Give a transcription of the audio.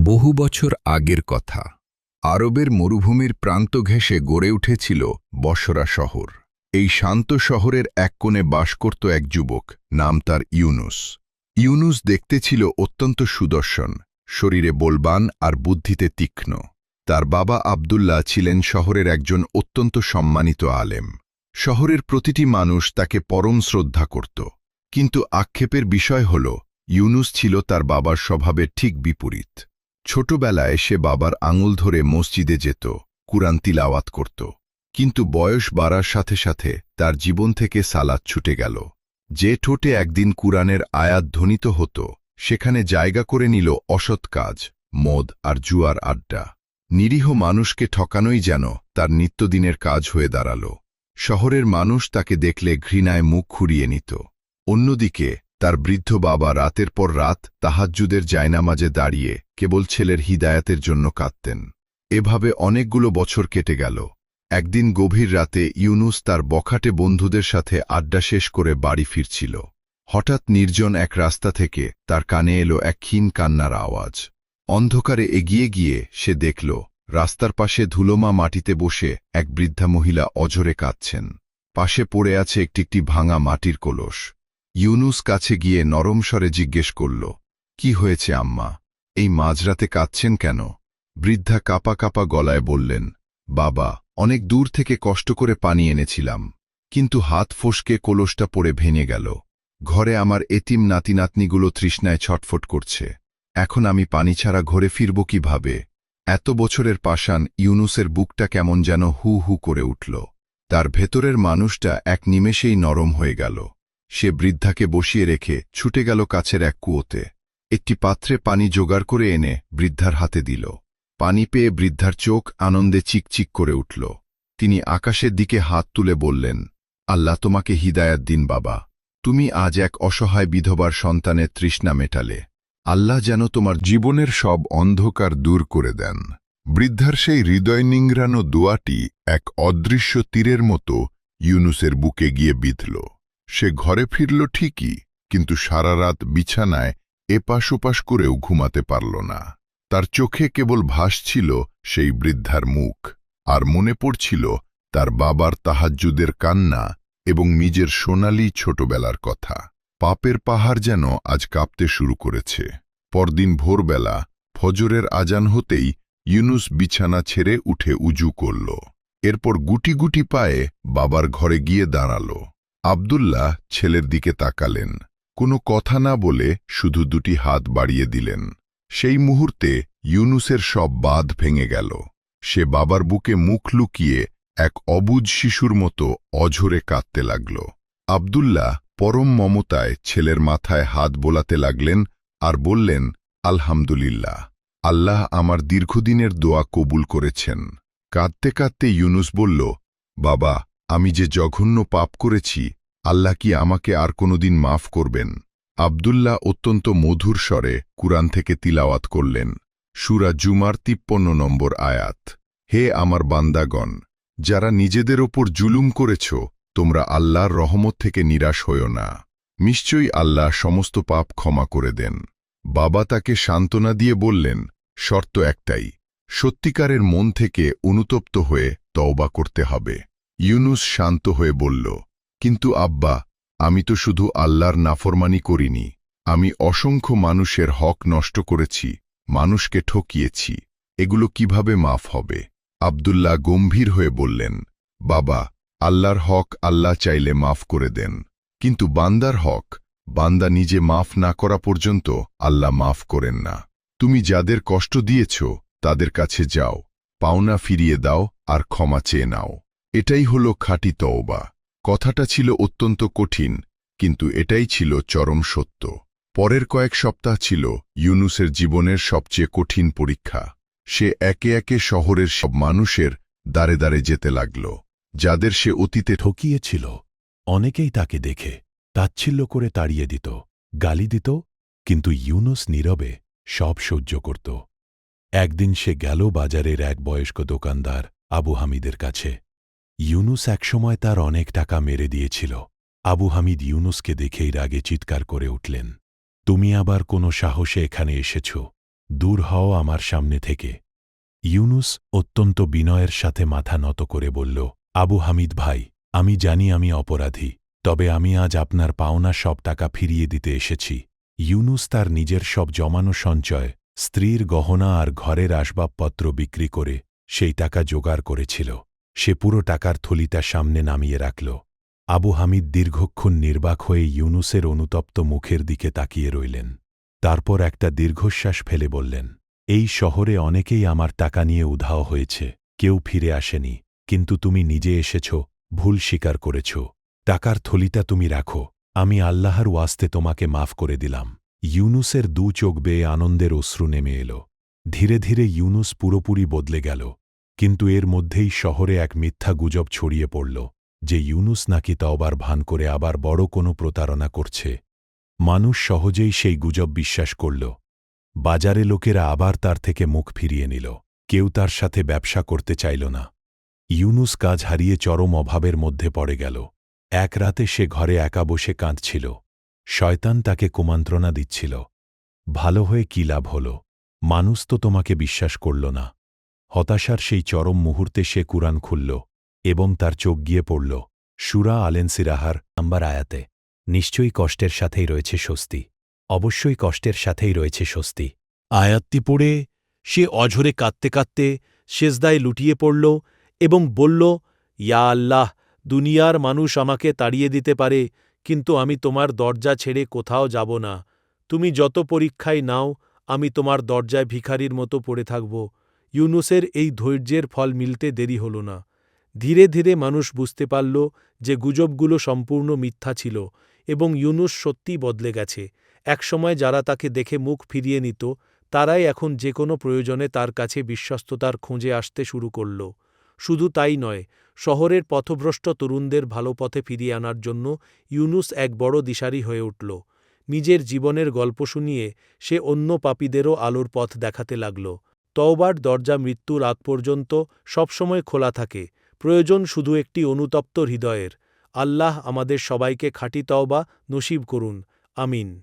বহু বছর আগের কথা। আরবের মরুভূমির প্রান্ত ঘেঁষে গড়ে উঠেছিল বসরা শহর। এই শান্ত শহরের এক কোণে বাস করত এক যুবক, নাম তার ইউনুস। ইউনুস দেখতে ছিল অত্যন্ত সুদর্শন, শরীরে বলবান আর বুদ্ধিতে তীক্ষ্ণ। তার বাবা আবদুল্লাহ ছিলেন শহরের একজন অত্যন্ত সম্মানিত আলেম। শহরের প্রতিটি মানুষ তাকে পরম শ্রদ্ধা করত। কিন্তু আক্ষেপের বিষয় হল, ইউনুস ছিল তার বাবার স্বভাবের ঠিক বিপরীত। ছোটবেলায় সে বাবার আঙুল ধরে মসজিদে যেত, কুরআন তিলাওয়াত করত। কিন্তু বয়স বাড়ার সাথে সাথে তার জীবন থেকে সালাত ছুটে গেল। যে ঠোঁটে একদিন কুরআনের আয়াত ধ্বনিত হতো, সেখানে জায়গা করে নিল অসৎ কাজ, মদ আর জুয়ার আড্ডা। নিরীহ মানুষকে ঠকানোই যেন তার নিত্যদিনের কাজ হয়ে দাঁড়াল। শহরের মানুষ তাকে দেখলে ঘৃণায় মুখ খুঁড়িয়ে নিত। অন্যদিকে তার বৃদ্ধ বাবা রাতের পর রাত তাহাজ্জুদের জায়নামাজে দাঁড়িয়ে কেবল ছেলের হিদায়াতের জন্য কাঁদতেন। এভাবে অনেকগুলো বছর কেটে গেল। একদিন গভীর রাতে ইউনুস তার বখাটে বন্ধুদের সাথে আড্ডা শেষ করে বাড়ি ফিরছিল। হঠাৎ নির্জন এক রাস্তা থেকে তার কানে এলো এক ক্ষীণ কান্নার আওয়াজ। অন্ধকারে এগিয়ে গিয়ে সে দেখল, রাস্তার পাশে ধুলোমা মাটিতে বসে এক বৃদ্ধা মহিলা অঝরে কাঁদছেন। পাশে পড়ে আছে একটি ভাঙা মাটির কলস। ইউনুস কাছে গিয়ে নরম স্বরে জিজ্ঞেস করল, কি হয়েছে আম্মা? এই মাঝরাতে কাঁদছেন কেন? বৃদ্ধা কাঁপা কাঁপা গলায় বললেন, বাবা, অনেক দূর থেকে কষ্ট করে পানি এনেছিলাম, কিন্তু হাত ফসকে কলসটা পড়ে ভেঙে গেল। ঘরে আমার এতিম নাতিনাতনিগুলো তৃষ্ণায় ছটফট করছে। এখন আমি পানি ছাড়া ঘরে ফিরব কিভাবে? এত বছরের পাষাণ ইউনুসের বুকটা কেমন যেন হু হু করে উঠল। তার ভেতরের মানুষটা এক নিমেষেই নরম হয়ে গেল। সে বৃদ্ধাকে বসিয়ে রেখে ছুটে গেল কাছের এক কুয়োতে। একটি পাত্রে পানি জোগাড় করে এনে বৃদ্ধার হাতে দিল। পানি পেয়ে বৃদ্ধার চোখ আনন্দে চিকচিক করে উঠল। তিনি আকাশের দিকে হাত তুলে বললেন, আল্লাহ তোমাকে হিদায়াত দিন বাবা। তুমি আজ এক অসহায় বিধবার সন্তানের তৃষ্ণা মেটালে। আল্লাহ যেন তোমার জীবনের সব অন্ধকার দূর করে দেন। বৃদ্ধার সেই হৃদয় নিংড়ানো দোয়াটি এক অদৃশ্য তীরের মতো ইউনুসের বুকে গিয়ে বিঁধল। সে ঘরে ফিরল ঠিকই, কিন্তু সারা রাত বিছানায় এপাশ ওপাশ করেও ঘুমাতে পারল না। তার চোখে কেবল ভাসছিল সেই বৃদ্ধার মুখ, আর মনে পড়ছিল তার বাবার তাহাজ্জুদের কান্না এবং নিজের সোনালী ছোটবেলার কথা। পাপের পাহাড় যেন আজ কাঁপতে শুরু করেছে। পরদিন ভোরবেলা ফজরের আজান হতেই ইউনুস বিছানা ছেড়ে উঠে উজু করল। এরপর গুটি গুটি পায়ে বাবার ঘরে গিয়ে দাঁড়াল। আবদুল্লাহ ছেলের দিকে তাকালেন, কোনো কথা না বলে শুধু দুটি হাত বাড়িয়ে দিলেন। সেই মুহূর্তে ইউনুসের সব বাঁধ ভেঙে গেল। সে বাবার বুকে মুখ লুকিয়ে এক অবুঝ শিশুর মতো অঝরে কাঁদতে লাগল। আবদুল্লাহ পরম মমতায় ছেলের মাথায় হাত বোলাতে লাগলেন আর বললেন, আলহামদুলিল্লাহ, আল্লাহ আমার দীর্ঘদিনের দোয়া কবুল করেছেন। কাঁদতে কাঁদতে ইউনুস বলল, বাবা, আমি যে জঘন্য পাপ করেছি, আল্লাহ কি আমাকে আর কোনোদিন মাফ করবেন? আবদুল্লাহ অত্যন্ত মধুর স্বরে কুরআন থেকে তিলাওয়াত করলেন। সূরা জুমার 53 নম্বর আয়াত। হে আমার বান্দাগণ, যারা নিজেদের ওপর জুলুম করেছ, তোমরা আল্লাহর রহমত থেকে নিরাশ হও না। নিশ্চয়ই আল্লাহ সমস্ত পাপ ক্ষমা করে দেন। বাবা তাকে সান্ত্বনা দিয়ে বললেন, শর্ত একটাই, সত্যিকারের মন থেকে অনুতপ্ত হয়ে তওবা করতে হবে। ইউনুস শান্ত হয়ে বলল, কিন্তু আব্বা, আমি তো শুধু আল্লাহর নাফরমানি করিনি, আমি অসংখ্য মানুষের হক নষ্ট করেছি, মানুষকে ঠকিয়েছি, এগুলো কিভাবে মাফ হবে? আবদুল্লাহ গম্ভীর হয়ে বললেন, বাবা, আল্লাহর হক আল্লাহ চাইলে মাফ করে দেন, কিন্তু বান্দার হক বান্দা নিজে মাফ না করা পর্যন্ত আল্লাহ মাফ করেন না। তুমি যাদের কষ্ট দিয়েছ তাদের কাছে যাও, পাওনা ফিরিয়ে দাও আর ক্ষমা চেয়ে নাও। এটাই হলো খাঁটি তওবা। কথাটা ছিল অত্যন্ত কঠিন, কিন্তু এটাই ছিল চরম সত্য। পরের কয়েক সপ্তাহ ছিল ইউনুসের জীবনের সবচেয়ে কঠিন পরীক্ষা। সে একে একে শহরের সব মানুষের দ্বারে দ্বারে যেতে লাগল, যাদের সে অতীতে ঠকিয়েছিল। অনেকেই তাকে দেখে তাচ্ছিল্য করে তাড়িয়ে দিত, গালি দিত, কিন্তু ইউনুস নীরবে সব সহ্য করত। একদিন সে গেল বাজারের এক বয়স্ক দোকানদার আবু হামিদের কাছে। ইউনুস একসময় তার অনেক টাকা মেরে দিয়েছিল। আবু হামিদ ইউনুসকে দেখেই রাগে চিৎকার করে উঠলেন, তুমি আবার কোনো সাহসে এখানে এসেছ? দূর হও আমার সামনে থেকে। ইউনুস অত্যন্ত বিনয়ের সাথে মাথা নত করে বলল, আবু হামিদ ভাই, আমি জানি আমি অপরাধী, তবে আমি আজ আপনার পাওনা সব টাকা ফিরিয়ে দিতে এসেছি। ইউনুস তার নিজের সব জমানো সঞ্চয়, স্ত্রীর গহনা আর ঘরের আসবাবপত্র বিক্রি করে সেই টাকা জোগাড় করেছিল। সে পুরো টাকার থলিটা সামনে নামিয়ে রাখল। আবু হামিদ দীর্ঘক্ষণ নির্বাক হয়ে ইউনুসের অনুতপ্ত মুখের দিকে তাকিয়ে রইলেন। তারপর একটা দীর্ঘশ্বাস ফেলে বললেন, এই শহরে অনেকেই আমার টাকা নিয়ে উধাও হয়েছে, কেউ ফিরে আসেনি, কিন্তু তুমি নিজে এসেছ, ভুল স্বীকার করেছ। টাকার থলিটা তুমি রাখো, আমি আল্লাহর ওয়াস্তে তোমাকে মাফ করে দিলাম। ইউনুসের দু চোখ বেয়ে আনন্দের অশ্রু নেমে এল। ধীরে ধীরে ইউনুস পুরোপুরি বদলে গেল। কিন্তু এর মধ্যেই শহরে এক মিথ্যা গুজব ছড়িয়ে পড়ল যে ইউনুস নাকি তওবার ভান করে আবার বড় কোনো প্রতারণা করছে। মানুষ সহজেই সেই গুজব বিশ্বাস করল। বাজারে লোকেরা আবার তার থেকে মুখ ফিরিয়ে নিল। কেউ তার সাথে ব্যবসা করতে চাইল না। ইউনুস কাজ হারিয়ে চরম অভাবের মধ্যে পড়ে গেল। এক রাতে সে ঘরে একা বসে কাঁদছিল। শয়তান তাকে কুমন্ত্রণা দিচ্ছিল, ভালো হয়ে কী লাভ হল, মানুষ তো তোমাকে বিশ্বাস করল না। হতাশার সেই চরম মুহূর্তে সে কুরআন খুলল এবং তার চোখ গিয়ে পড়ল সূরা আল-ইনসিরাহর নাম্বার আয়াতে। নিশ্চয়ই কষ্টের সাথেই রয়েছে স্বস্তি, অবশ্যই কষ্টের সাথেই রয়েছে স্বস্তি। আয়াতটি পড়ে সে অঝরে কাঁদতে কাঁদতে সেজদায় লুটিয়ে পড়ল এবং বলল, ইয়া আল্লাহ, দুনিয়ার মানুষ আমাকে তাড়িয়ে দিতে পারে, কিন্তু আমি তোমার দরজা ছেড়ে কোথাও যাব না। তুমি যত পরীক্ষায় নাও, আমি তোমার দরজায় ভিখারির মতো পড়ে থাকব। ইউনুসের এই ধৈর্যের ফল মিলতে দেরি হল না। ধীরে ধীরে মানুষ বুঝতে পারল যে গুজবগুলো সম্পূর্ণ মিথ্যা ছিল এবং ইউনুস সত্যিই বদলে গেছে। একসময় যারা তাকে দেখে মুখ ফিরিয়ে নিত, তারাই এখন যে কোনো প্রয়োজনে তার কাছে বিশ্বস্ততার খোঁজে আসতে শুরু করল। শুধু তাই নয়, শহরের পথভ্রষ্ট তরুণদের ভালো পথে ফিরিয়ে আনার জন্য ইউনুস এক বড় দিশারি হয়ে উঠল। নিজের জীবনের গল্প শুনিয়ে সে অন্য পাপীদেরও আলোর পথ দেখাতে লাগল। তওবার দরজা মৃত্যুর আগ পর্যন্ত সবসময় খোলা থাকে, প্রয়োজন শুধু একটি অনুতপ্ত হৃদয়ের। আল্লাহ আমাদের সবাইকে খাঁটি তওবা নসিব করুন। আমিন।